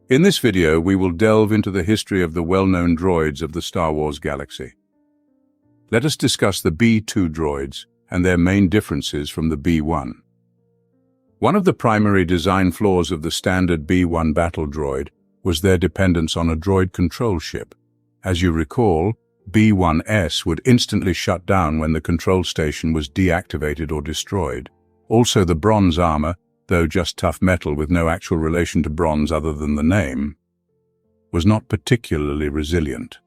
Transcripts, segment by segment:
In this video, we will delve into the history of the well-known droids of the Star Wars galaxy. Let us discuss the B2 droids and their main differences from the B1. One of the primary design flaws of the standard B1 battle droid was their dependence on a droid control ship. As you recall, B1S would instantly shut down when the control station was deactivated or destroyed. Also, the bronze armor, though just tough metal with no actual relation to bronze other than the name, was not particularly resilient.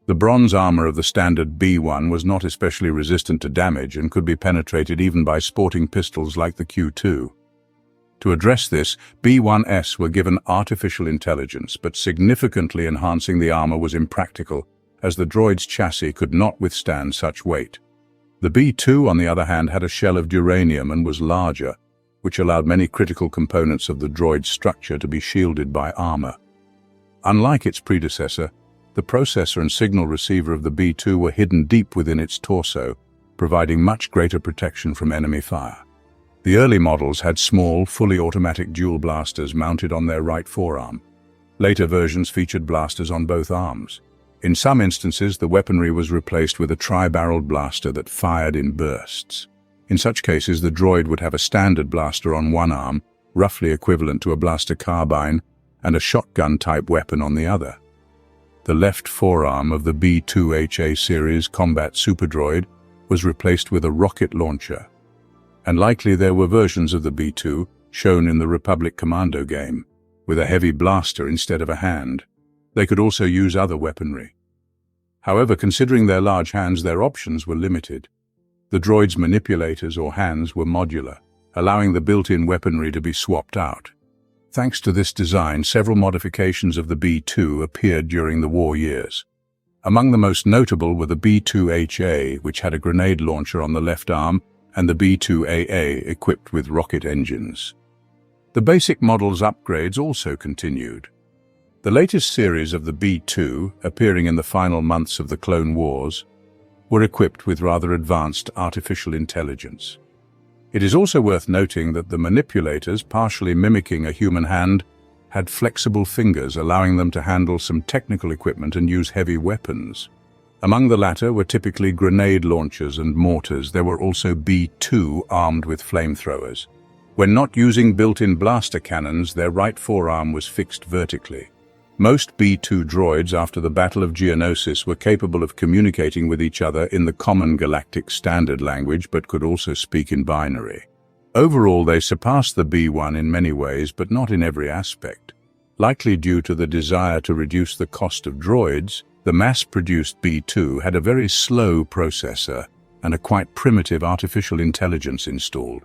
The bronze armor of the standard B1 was not especially resistant to damage and could be penetrated even by sporting pistols like the Q2. To address this, B1S were given artificial intelligence, but significantly enhancing the armor was impractical, as the droid's chassis could not withstand such weight. The B2, on the other hand, had a shell of duranium and was larger, which allowed many critical components of the droid's structure to be shielded by armor. Unlike its predecessor, the processor and signal receiver of the B2 were hidden deep within its torso, providing much greater protection from enemy fire. The early models had small, fully automatic dual blasters mounted on their right forearm. Later versions featured blasters on both arms. In some instances, the weaponry was replaced with a tri-barreled blaster that fired in bursts. In such cases, the droid would have a standard blaster on one arm, roughly equivalent to a blaster carbine, and a shotgun-type weapon on the other. The left forearm of the B2HA series combat superdroid was replaced with a rocket launcher. And likely there were versions of the B2, shown in the Republic Commando game, with a heavy blaster instead of a hand. They could also use other weaponry. However, considering their large hands, their options were limited. The droid's manipulators or hands were modular, allowing the built-in weaponry to be swapped out. Thanks to this design, several modifications of the B2 appeared during the war years. Among the most notable were the B2HA, which had a grenade launcher on the left arm, and the B2AA, equipped with rocket engines. The basic model's upgrades also continued. The latest series of the B2, appearing in the final months of the Clone Wars, were equipped with rather advanced artificial intelligence. It is also worth noting that the manipulators, partially mimicking a human hand, had flexible fingers, allowing them to handle some technical equipment and use heavy weapons. Among the latter were typically grenade launchers and mortars. There were also B2 armed with flamethrowers. When not using built-in blaster cannons, their right forearm was fixed vertically. Most B2 droids after the Battle of Geonosis were capable of communicating with each other in the common galactic standard language, but could also speak in binary. Overall, they surpassed the B1 in many ways, but not in every aspect. Likely due to the desire to reduce the cost of droids, the mass-produced B2 had a very slow processor and a quite primitive artificial intelligence installed.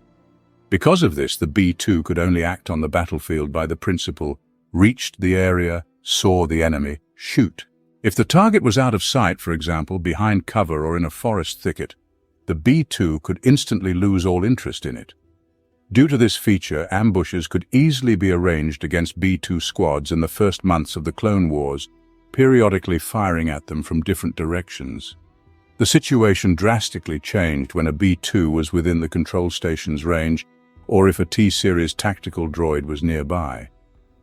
Because of this, the B2 could only act on the battlefield by the principle, reached the area, saw the enemy, shoot. If the target was out of sight, for example, behind cover or in a forest thicket, the B2 could instantly lose all interest in it. Due to this feature, ambushes could easily be arranged against B2 squads in the first months of the Clone Wars, periodically firing at them from different directions. The situation drastically changed when a B2 was within the control station's range, or if a T-series tactical droid was nearby.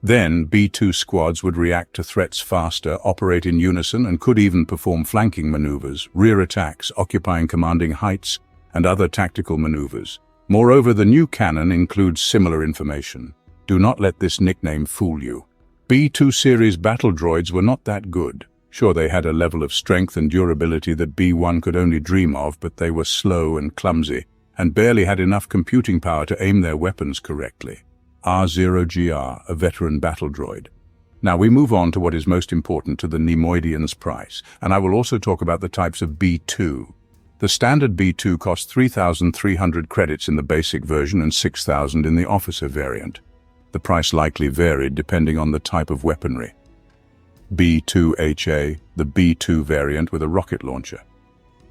Then, B2 squads would react to threats faster, operate in unison, and could even perform flanking maneuvers, rear attacks, occupying commanding heights, and other tactical maneuvers. Moreover, the new canon includes similar information. Do not let this nickname fool you. B2 series battle droids were not that good. Sure, they had a level of strength and durability that B1 could only dream of, but they were slow and clumsy, and barely had enough computing power to aim their weapons correctly. R0GR, a veteran battle droid. Now we move on to what is most important to the Neimoidian's price, and I will also talk about the types of B2. The standard B2 cost 3,300 credits in the basic version and 6,000 in the officer variant. The price likely varied depending on the type of weaponry. B2HA, the B2 variant with a rocket launcher.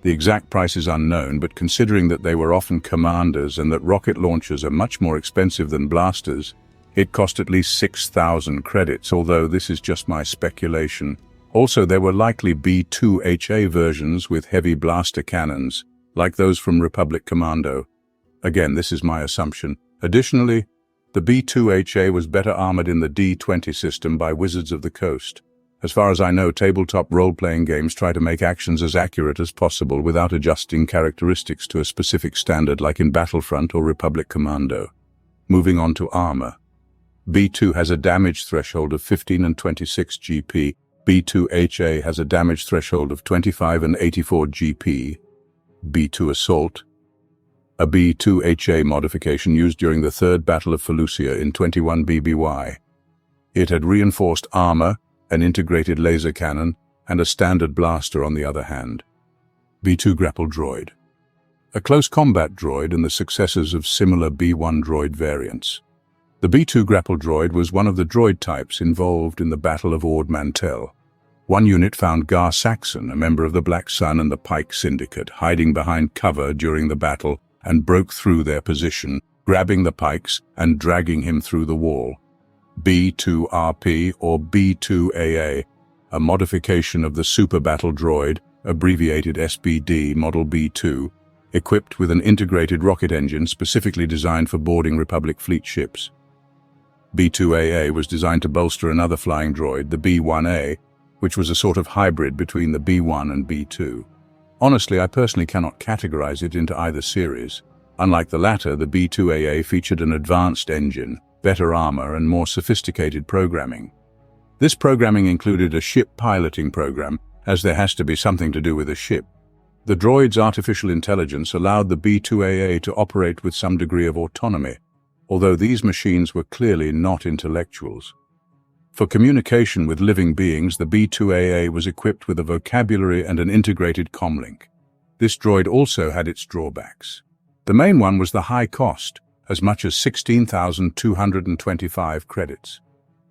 The exact price is unknown, but considering that they were often commanders and that rocket launchers are much more expensive than blasters, it cost at least 6,000 credits, although this is just my speculation. Also, there were likely B2HA versions with heavy blaster cannons, like those from Republic Commando. Again, this is my assumption. Additionally, The B2HA was better armored in the D20 system by Wizards of the Coast. As far as I know, tabletop role-playing games try to make actions as accurate as possible without adjusting characteristics to a specific standard like in Battlefront or Republic Commando. Moving on to armor. B2 has a damage threshold of 15 and 26 GP. B2HA has a damage threshold of 25 and 84 GP. B2 Assault, a B2HA modification used during the Third Battle of Felucia in 21 BBY. It had reinforced armor, an integrated laser cannon, and a standard blaster on the other hand. B2 Grapple Droid, a close combat droid and the successors of similar B1 droid variants. The B2 Grapple Droid was one of the droid types involved in the Battle of Ord Mantell. One unit found Gar Saxon, a member of the Black Sun and the Pike Syndicate, hiding behind cover during the battle and broke through their position, grabbing the Pikes and dragging him through the wall. B2RP or B2AA, a modification of the Super Battle Droid, abbreviated SBD Model B2, equipped with an integrated rocket engine specifically designed for boarding Republic fleet ships. B2AA was designed to bolster another flying droid, the B1A, which was a sort of hybrid between the B1 and B2. Honestly, I personally cannot categorize it into either series. Unlike the latter, the B2AA featured an advanced engine, better armor, and more sophisticated programming. This programming included a ship piloting program, as there has to be something to do with a ship. The droid's artificial intelligence allowed the B2AA to operate with some degree of autonomy, although these machines were clearly not intellectuals. For communication with living beings, the B2AA was equipped with a vocabulary and an integrated comlink. This droid also had its drawbacks. The main one was the high cost, as much as 16,225 credits,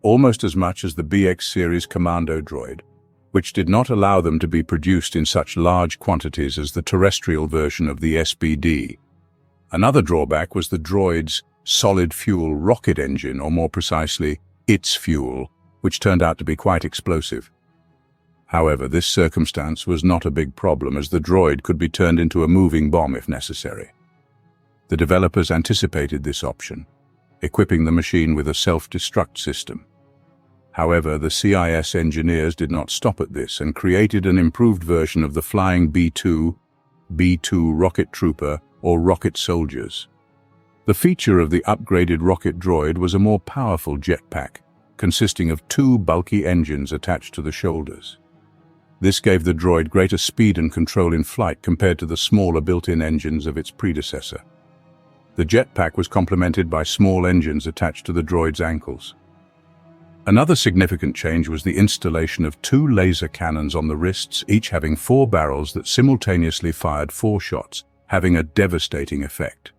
almost as much as the BX series Commando droid, which did not allow them to be produced in such large quantities as the terrestrial version of the SBD. Another drawback was the droid's solid-fuel rocket engine, or more precisely, its fuel, which turned out to be quite explosive. However, this circumstance was not a big problem, as the droid could be turned into a moving bomb if necessary. The developers anticipated this option, equipping the machine with a self-destruct system. However, the CIS engineers did not stop at this and created an improved version of the flying B2 rocket trooper or rocket soldiers. The feature of the upgraded rocket droid was a more powerful jetpack, consisting of two bulky engines attached to the shoulders. This gave the droid greater speed and control in flight compared to the smaller built-in engines of its predecessor. The jetpack was complemented by small engines attached to the droid's ankles. Another significant change was the installation of two laser cannons on the wrists, each having 4 barrels that simultaneously fired 4 shots, having a devastating effect.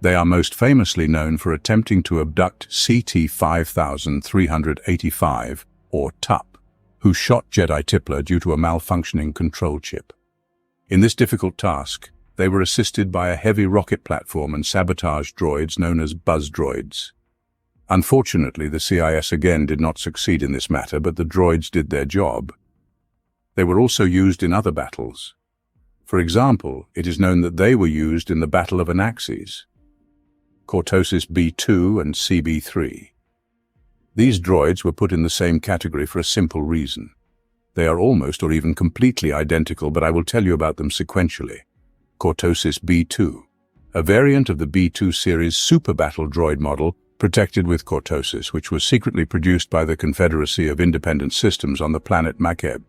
They are most famously known for attempting to abduct CT-5385, or TUP, who shot Jedi Tippler due to a malfunctioning control chip. In this difficult task, they were assisted by a heavy rocket platform and sabotage droids known as buzz droids. Unfortunately, the CIS again did not succeed in this matter, but the droids did their job. They were also used in other battles. For example, it is known that they were used in the Battle of Anaxes, Cortosis B2 and CB3. These droids were put in the same category for a simple reason. They are almost or even completely identical, but I will tell you about them sequentially. Cortosis B2, a variant of the B2 series Super Battle droid model, protected with Cortosis, which was secretly produced by the Confederacy of Independent Systems on the planet Makeb.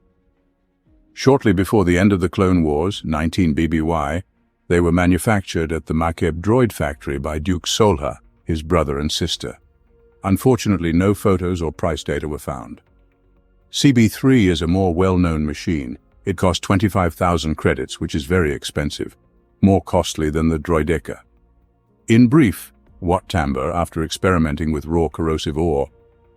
Shortly before the end of the Clone Wars, 19 BBY, they were manufactured at the Makeb droid factory by Duke Solha, his brother and sister. Unfortunately, no photos or price data were found. CB3 is a more well-known machine. It cost 25,000 credits, which is very expensive, more costly than the Droideka. In brief, Wat Tambor, after experimenting with raw corrosive ore,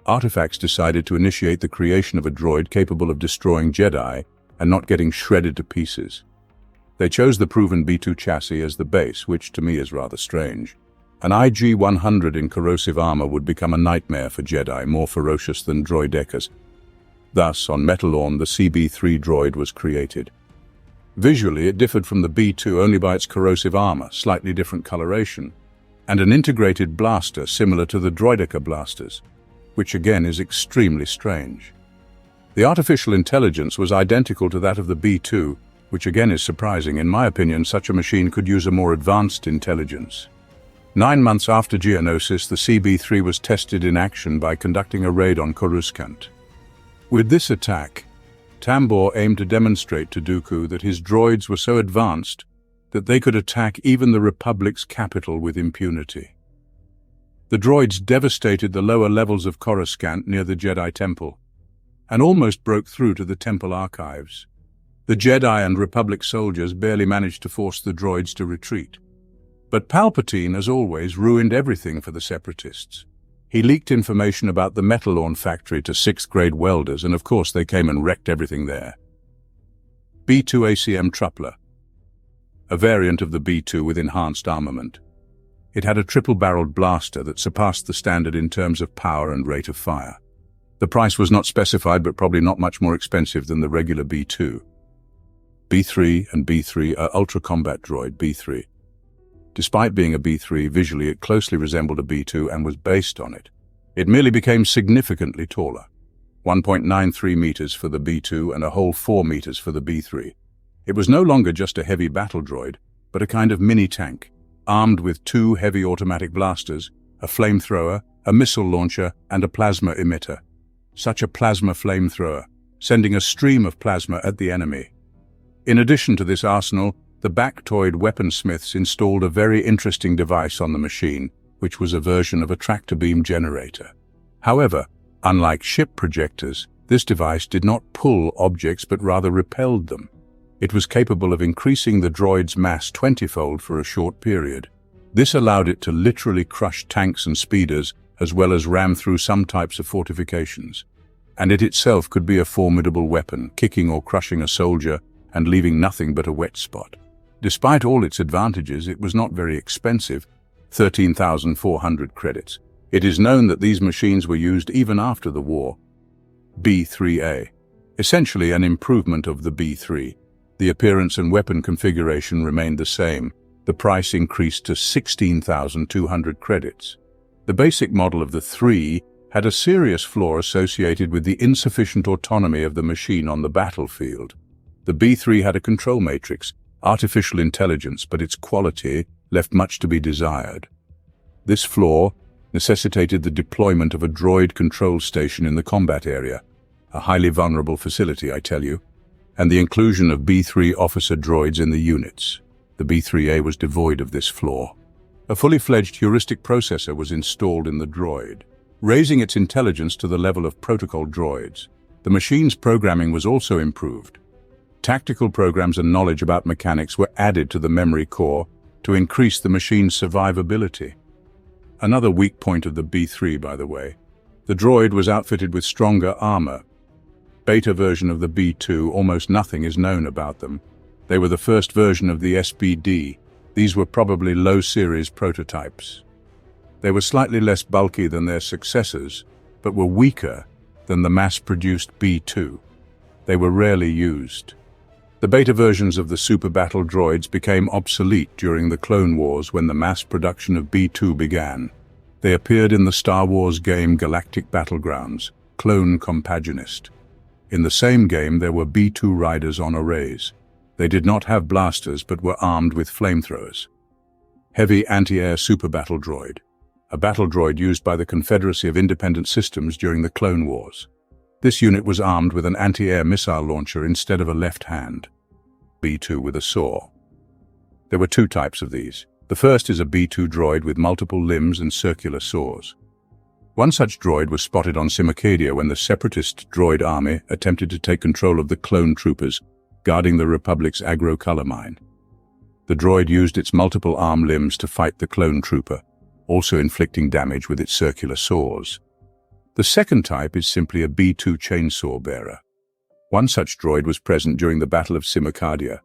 Artifacts decided to initiate the creation of a droid capable of destroying Jedi and not getting shredded to pieces. They chose the proven B2 chassis as the base, which to me is rather strange. An IG-100 in corrosive armor would become a nightmare for Jedi, more ferocious than Droidekas. Thus, on Metalorn, the CB3 droid was created. Visually, it differed from the B2 only by its corrosive armor, slightly different coloration. and an integrated blaster similar to the Droidica blasters, which again is extremely strange. The artificial intelligence was identical to that of the B2, which again is surprising. In my opinion, such a machine could use a more advanced intelligence. 9 months after Geonosis, the CB3 was tested in action by conducting a raid on Coruscant. With this attack, Tambor aimed to demonstrate to Dooku that his droids were so advanced that they could attack even the Republic's capital with impunity. The droids devastated the lower levels of Coruscant near the Jedi Temple, and almost broke through to the temple archives. The Jedi and Republic soldiers barely managed to force the droids to retreat. But Palpatine, as always, ruined everything for the Separatists. He leaked information about the Metalorn factory to 6th-grade welders, and of course they came and wrecked everything there. B2 ACM Truppler, a variant of the B2 with enhanced armament. It had a triple-barreled blaster that surpassed the standard in terms of power and rate of fire. The price was not specified, but probably not much more expensive than the regular B2. B3 and B3 are Ultra Combat Droid B3. Despite being a B3, visually it closely resembled a B2 and was based on it. It merely became significantly taller, 1.93 meters for the B2 and a whole 4 meters for the B3. It was no longer just a heavy battle droid, but a kind of mini-tank, armed with 2 heavy automatic blasters, a flamethrower, a missile launcher, and a plasma emitter. Such a plasma flamethrower, sending a stream of plasma at the enemy. In addition to this arsenal, the Bactoid weaponsmiths installed a very interesting device on the machine, which was a version of a tractor beam generator. However, unlike ship projectors, this device did not pull objects but rather repelled them. It was capable of increasing the droid's mass 20-fold for a short period. This allowed it to literally crush tanks and speeders, as well as ram through some types of fortifications. And it itself could be a formidable weapon, kicking or crushing a soldier and leaving nothing but a wet spot. Despite all its advantages, it was not very expensive, 13,400 credits. It is known that these machines were used even after the war. B3A, essentially an improvement of the B3. The appearance and weapon configuration remained the same. The price increased to 16,200 credits. The basic model of the 3 had a serious flaw associated with the insufficient autonomy of the machine on the battlefield. The B3 had a control matrix, artificial intelligence, but its quality left much to be desired. This flaw necessitated the deployment of a droid control station in the combat area, a highly vulnerable facility, I tell you, and the inclusion of B3 officer droids in the units. The B3A was devoid of this flaw. A fully fledged heuristic processor was installed in the droid, raising its intelligence to the level of protocol droids. The machine's programming was also improved. Tactical programs and knowledge about mechanics were added to the memory core to increase the machine's survivability. Another weak point of the B3, by the way. The droid was outfitted with stronger armor. Beta version of the B2, almost nothing is known about them. They were the first version of the SBD. These were probably low-series prototypes. They were slightly less bulky than their successors, but were weaker than the mass-produced B2. They were rarely used. The beta versions of the Super Battle droids became obsolete during the Clone Wars when the mass production of B2 began. They appeared in the Star Wars game Galactic Battlegrounds, Clone Compaginist. In the same game, there were B2 riders on arrays. They did not have blasters but were armed with flamethrowers. Heavy Anti-Air Super Battle Droid, a battle droid used by the Confederacy of Independent Systems during the Clone Wars. This unit was armed with an anti-air missile launcher instead of a left hand. B2 with a saw. There were 2 types of these. The first is a B2 droid with multiple limbs and circular saws. One such droid was spotted on Simocadia when the Separatist droid army attempted to take control of the clone troopers guarding the Republic's agro-color mine. The droid used its multiple arm limbs to fight the clone trooper, also inflicting damage with its circular saws. The second type is simply a B2 chainsaw bearer. One such droid was present during the Battle of Simocadia,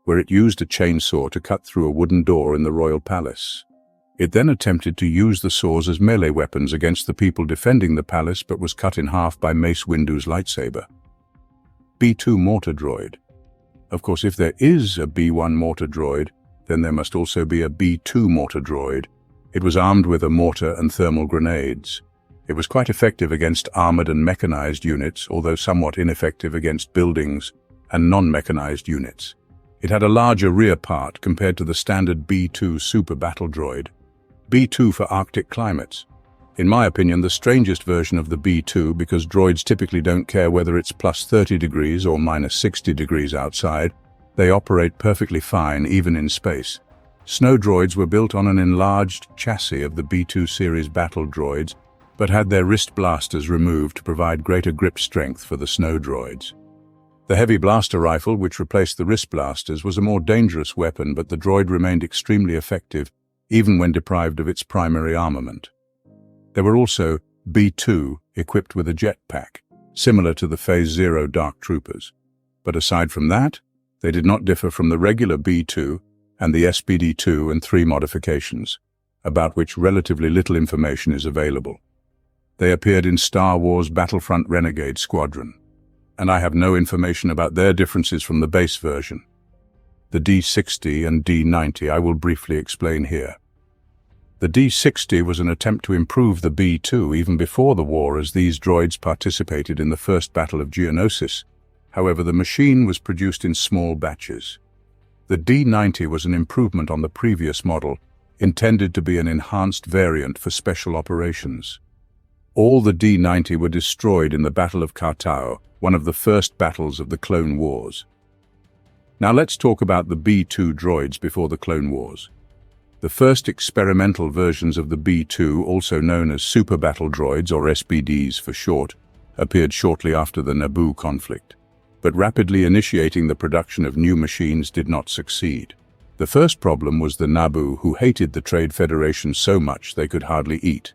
where it used a chainsaw to cut through a wooden door in the royal palace. It then attempted to use the saws as melee weapons against the people defending the palace, but was cut in half by Mace Windu's lightsaber. B2 mortar droid. Of course, if there is a B1 mortar droid, then there must also be a B2 mortar droid, It was armed with a mortar and thermal grenades. It was quite effective against armored and mechanized units, although somewhat ineffective against buildings and non-mechanized units. It had a larger rear part compared to the standard B2 super battle droid. B2 for Arctic climates. In my opinion, the strangest version of the B2 because droids typically don't care whether it's plus 30 degrees or minus 60 degrees outside. They operate perfectly fine even in space. Snow droids were built on an enlarged chassis of the B2 series battle droids, but had their wrist blasters removed to provide greater grip strength for the snow droids. The heavy blaster rifle, which replaced the wrist blasters, was a more dangerous weapon, but the droid remained extremely effective, even when deprived of its primary armament. There were also B2 equipped with a jetpack, similar to the Phase Zero Dark Troopers. But aside from that, they did not differ from the regular B2 and the SPD2 and 3 modifications, about which relatively little information is available. They appeared in Star Wars Battlefront Renegade Squadron, and I have no information about their differences from the base version. The D60 and D90 I will briefly explain here. The D60 was an attempt to improve the B2 even before the war, as these droids participated in the first Battle of Geonosis. However, the machine was produced in small batches. The D90 was an improvement on the previous model, intended to be an enhanced variant for special operations. All the D90 were destroyed in the Battle of Kartao, one of the first battles of the Clone Wars. Now let's talk about the B2 droids before the Clone Wars. The first experimental versions of the B2, also known as Super Battle Droids or SBDs for short, appeared shortly after the Naboo conflict. But rapidly initiating the production of new machines did not succeed. The first problem was the Naboo, who hated the Trade Federation so much they could hardly eat.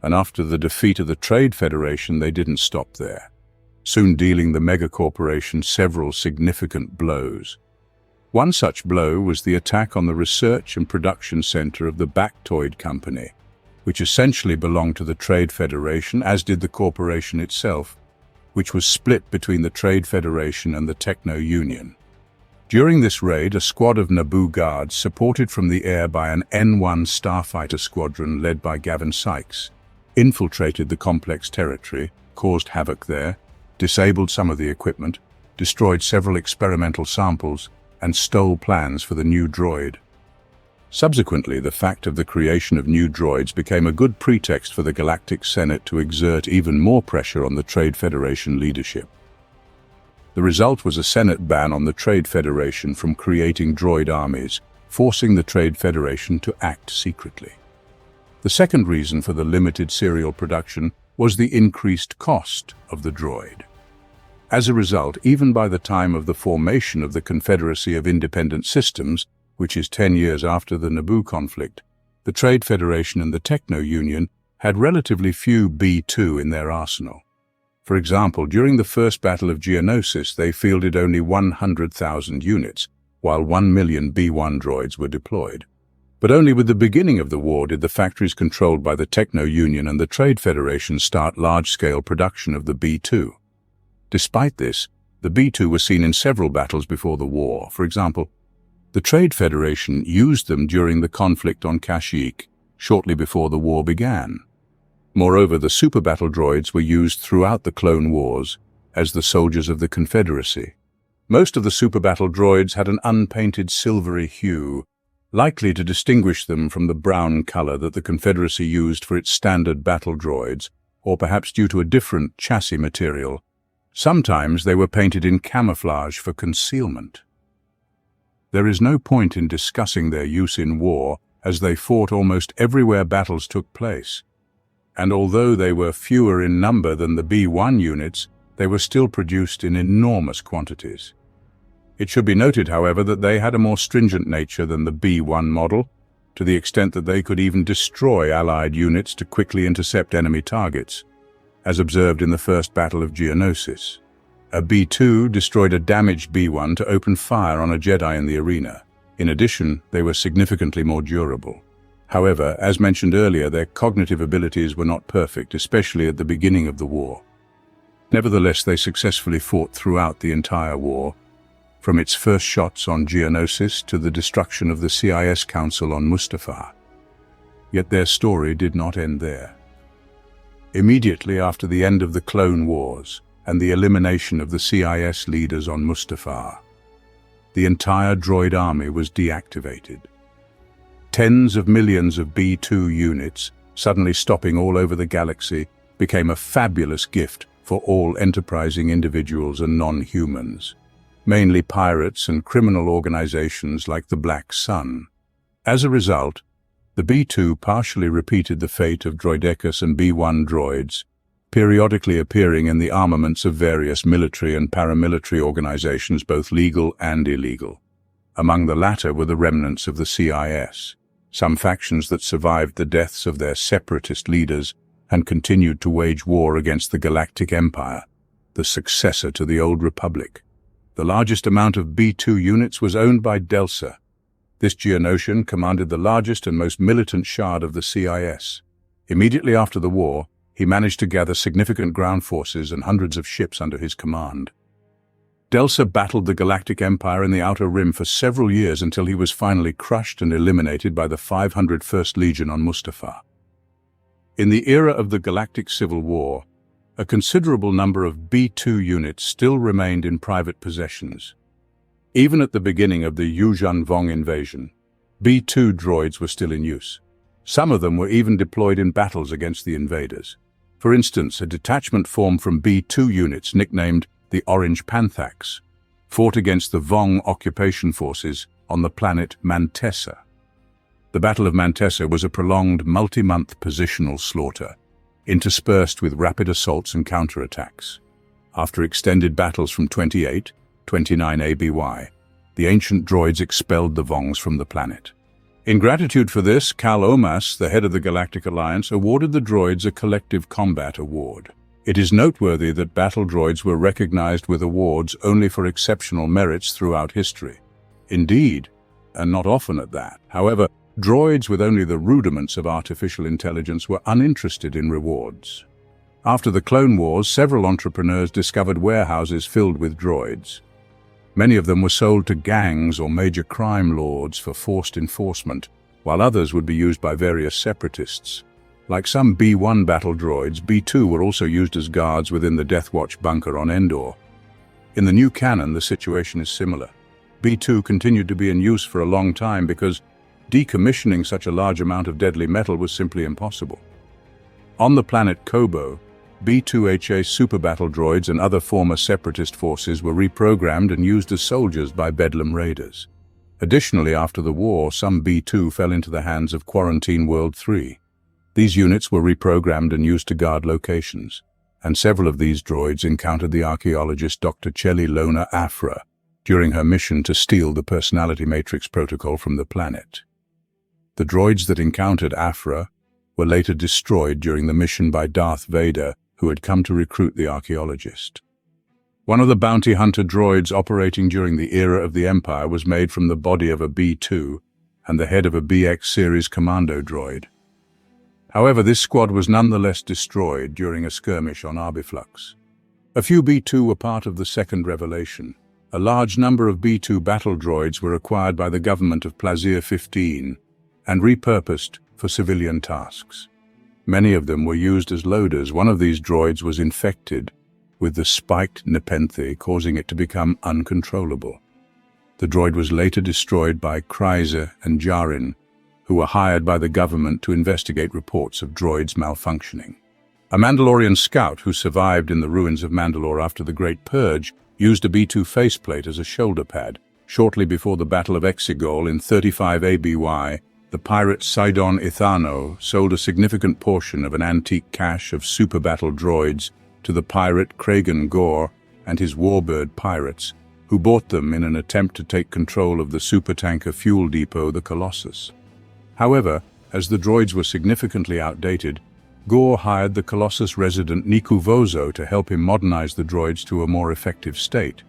And after the defeat of the Trade Federation, they didn't stop there, soon dealing the megacorporation several significant blows. One such blow was the attack on the research and production center of the Bactoid Company, which essentially belonged to the Trade Federation, as did the corporation itself, which was split between the Trade Federation and the Techno Union. During this raid, a squad of Naboo guards, supported from the air by an N-1 starfighter squadron led by Gavin Sykes, infiltrated the complex territory, caused havoc there, disabled some of the equipment, destroyed several experimental samples, and stole plans for the new droid. Subsequently, the fact of the creation of new droids became a good pretext for the Galactic Senate to exert even more pressure on the Trade Federation leadership. The result was a Senate ban on the Trade Federation from creating droid armies, forcing the Trade Federation to act secretly. The second reason for the limited serial production was the increased cost of the droid. As a result, even by the time of the formation of the Confederacy of Independent Systems, which is 10 years after the Naboo conflict, the Trade Federation and the Techno Union had relatively few B2 in their arsenal. For example, during the first Battle of Geonosis, they fielded only 100,000 units, while 1 million B1 droids were deployed. But only with the beginning of the war did the factories controlled by the Techno Union and the Trade Federation start large-scale production of the B2. Despite this, the B2 were seen in several battles before the war. For example, the Trade Federation used them during the conflict on Kashyyyk, shortly before the war began. Moreover, the super battle droids were used throughout the Clone Wars as the soldiers of the Confederacy. Most of the super battle droids had an unpainted silvery hue, likely to distinguish them from the brown color that the Confederacy used for its standard battle droids, or perhaps due to a different chassis material. Sometimes they were painted in camouflage for concealment. There is no point in discussing their use in war, as they fought almost everywhere battles took place. And although they were fewer in number than the B1 units, they were still produced in enormous quantities. It should be noted, however, that they had a more stringent nature than the B1 model, to the extent that they could even destroy Allied units to quickly intercept enemy targets, as observed in the first Battle of Geonosis. A B2 destroyed a damaged B1 to open fire on a Jedi in the arena. In addition, they were significantly more durable. However, as mentioned earlier, their cognitive abilities were not perfect, especially at the beginning of the war. Nevertheless, they successfully fought throughout the entire war, from its first shots on Geonosis to the destruction of the CIS Council on Mustafar. Yet their story did not end there. Immediately after the end of the Clone Wars and the elimination of the CIS leaders on Mustafar, the entire droid army was deactivated. Tens of millions of B2 units, suddenly stopping all over the galaxy, became a fabulous gift for all enterprising individuals and non-humans, mainly pirates and criminal organizations like the Black Sun. As a result, the B2 partially repeated the fate of Droidecus and B1 droids, periodically appearing in the armaments of various military and paramilitary organizations, both legal and illegal. Among the latter were the remnants of the CIS, some factions that survived the deaths of their separatist leaders and continued to wage war against the Galactic Empire, the successor to the Old Republic. The largest amount of B2 units was owned by Delsa. This Geonosian commanded the largest and most militant shard of the CIS. Immediately after the war, he managed to gather significant ground forces and hundreds of ships under his command. Delsa battled the Galactic Empire in the Outer Rim for several years until he was finally crushed and eliminated by the 501st Legion on Mustafar. In the era of the Galactic Civil War, a considerable number of B2 units still remained in private possessions. Even at the beginning of the Yuuzhan Vong invasion, B2 droids were still in use. Some of them were even deployed in battles against the invaders. For instance, a detachment formed from B2 units nicknamed the Orange Panthax fought against the Vong occupation forces on the planet Mantessa. The Battle of Mantessa was a prolonged multi-month positional slaughter, interspersed with rapid assaults and counterattacks. After extended battles from 29 ABY, the ancient droids expelled the Vongs from the planet. In gratitude for this, Cal Omas, the head of the Galactic Alliance, awarded the droids a collective combat award. It is noteworthy that battle droids were recognized with awards only for exceptional merits throughout history. Indeed, and not often at that. However, droids with only the rudiments of artificial intelligence were uninterested in rewards. After the Clone Wars, several entrepreneurs discovered warehouses filled with droids. Many of them were sold to gangs or major crime lords for forced enforcement, while others would be used by various separatists. Like some B1 battle droids, B2 were also used as guards within the Death Watch bunker on Endor. In the new canon, the situation is similar. B2 continued to be in use for a long time because decommissioning such a large amount of deadly metal was simply impossible. On the planet Kobo, B2HA super battle droids and other former separatist forces were reprogrammed and used as soldiers by Bedlam raiders. Additionally, after the war, some B2 fell into the hands of Quarantine World 3. These units were reprogrammed and used to guard locations, and several of these droids encountered the archaeologist Dr. Cheli Lona Afra during her mission to steal the personality matrix protocol from the planet. The droids that encountered Afra were later destroyed during the mission by Darth Vader, who had come to recruit the archaeologist. One of the bounty hunter droids operating during the era of the Empire was made from the body of a B2 and the head of a BX series Commando droid. However, this squad was nonetheless destroyed during a skirmish on Arbiflux. A few B2 were part of the Second Revelation. A large number of B2 battle droids were acquired by the government of Plazir 15 and repurposed for civilian tasks. Many of them were used as loaders. One of these droids was infected with the spiked Nepenthe, causing it to become uncontrollable. The droid was later destroyed by Kryza and Jarin, who were hired by the government to investigate reports of droids malfunctioning. A Mandalorian scout who survived in the ruins of Mandalore after the Great Purge used a B2 faceplate as a shoulder pad. Shortly before the Battle of Exegol in 35 ABY, the pirate Sidon Ithano sold a significant portion of an antique cache of super battle droids to the pirate Kragan Gore and his warbird pirates, who bought them in an attempt to take control of the supertanker fuel depot, the Colossus. However, as the droids were significantly outdated, Gore hired the Colossus resident Niku Vozo to help him modernize the droids to a more effective state.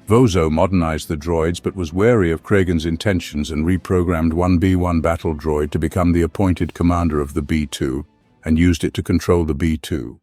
Vozo modernized the droids but was wary of Kragan's intentions and reprogrammed one B1 battle droid to become the appointed commander of the B2 and used it to control the B2.